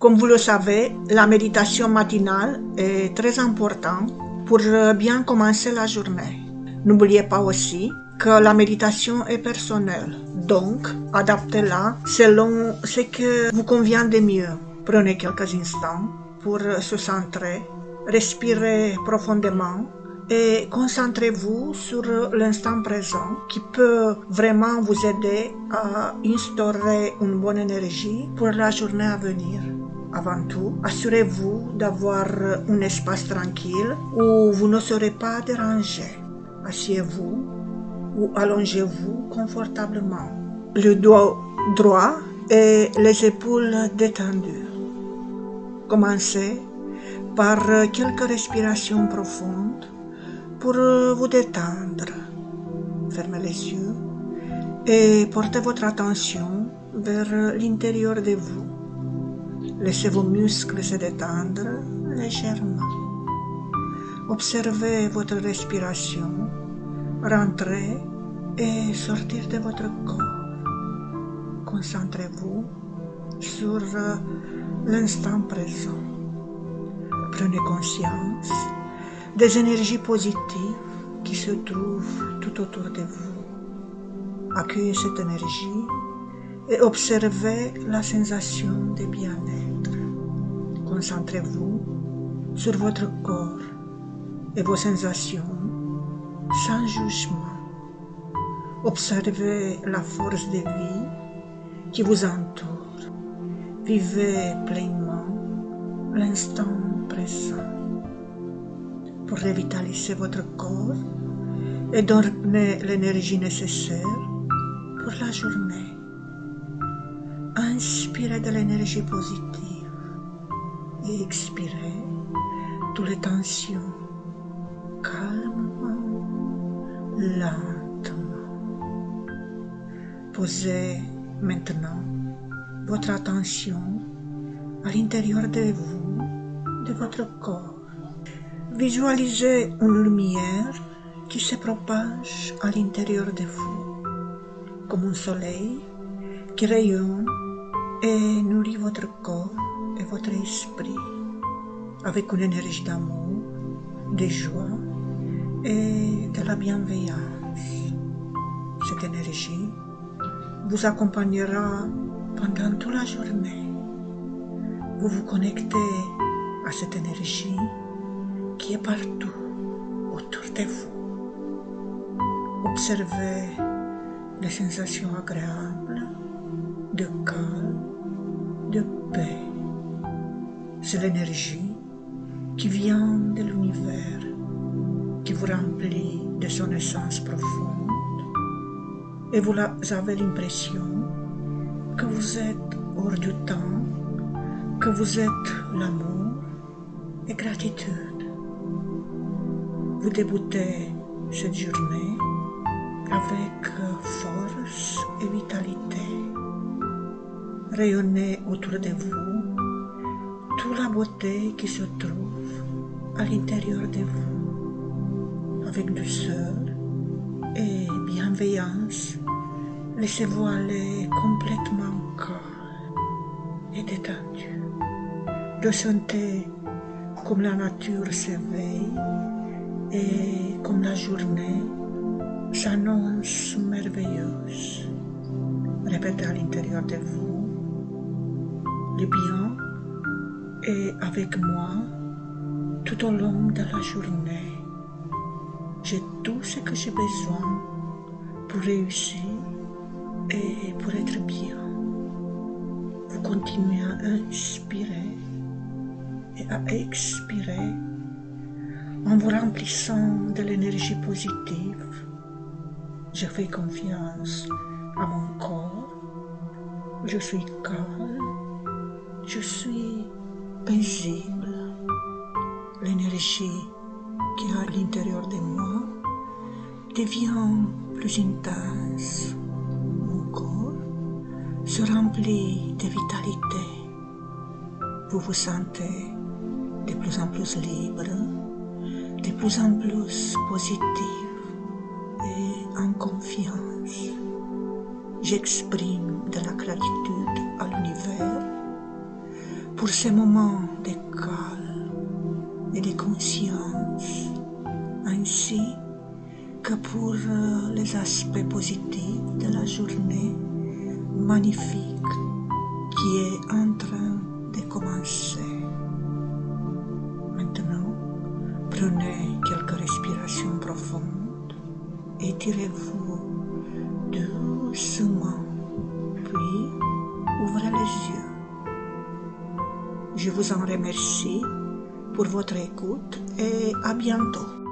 Comme vous le savez, la méditation matinale est très importante pour bien commencer la journée. N'oubliez pas aussi que la méditation est personnelle, donc adaptez-la selon ce que vous convient de mieux. Prenez quelques instants pour se centrer, respirez profondément et concentrez-vous sur l'instant présent qui peut vraiment vous aider à instaurer une bonne énergie pour la journée à venir. Avant tout, assurez-vous d'avoir un espace tranquille où vous ne serez pas dérangé. Asseyez-vous ou allongez-vous confortablement. Le dos droit et les épaules détendues. Commencez par quelques respirations profondes pour vous détendre. Fermez les yeux et portez votre attention vers l'intérieur de vous. Laissez vos muscles se détendre légèrement. Observez votre respiration, rentrer et sortir de votre corps. Concentrez-vous sur l'instant présent. Prenez conscience des énergies positives qui se trouvent tout autour de vous. Accueillez cette énergie et observez la sensation de bien-être. Concentrez-vous sur votre corps et vos sensations sans jugement. Observez la force de vie qui vous entoure. Vivez pleinement l'instant présent. Pour revitaliser votre corps et donner l'énergie nécessaire pour la journée. Inspirez de l'énergie positive et expirez toutes les tensions calmement, lentement. Posez maintenant votre attention à l'intérieur de vous, de votre corps. Visualisez une lumière qui se propage à l'intérieur de vous, comme un soleil qui rayonne et nourrit votre corps et votre esprit avec une énergie d'amour, de joie et de la bienveillance. Cette énergie vous accompagnera pendant toute la journée. Vous vous connectez à cette énergie qui est partout autour de vous. Observez les sensations agréables de calme, de paix. C'est l'énergie qui vient de l'univers, qui vous remplit de son essence profonde. Et vous avez l'impression que vous êtes hors du temps, que vous êtes l'amour et gratitude. Vous débutez cette journée avec force et vitalité. Rayonnez autour de vous toute la beauté qui se trouve à l'intérieur de vous. Avec douceur et bienveillance, laissez-vous aller complètement calme et détendu. Ressentez comme la nature s'éveille et comme la journée s'annonce merveilleuse. Répétez à l'intérieur de vous: le bien est avec moi tout au long de la journée. J'ai tout ce que j'ai besoin pour réussir et pour être bien. Vous continuez à inspirer et à expirer en vous remplissant de l'énergie positive. Je fais confiance à mon corps. Je suis calme. Je suis paisible. L'énergie qui est à l'intérieur de moi devient plus intense. Mon corps se remplit de vitalité. Vous vous sentez de plus en plus libre, de plus en plus positif et en confiance. J'exprime de la gratitude à l'univers pour ces moments de calme et de conscience, ainsi que pour les aspects positifs de la journée magnifique qui est en train de commencer. Maintenant, prenez quelques respirations profondes, étirez-vous doucement, puis ouvrez les yeux. Je vous en remercie pour votre écoute et à bientôt.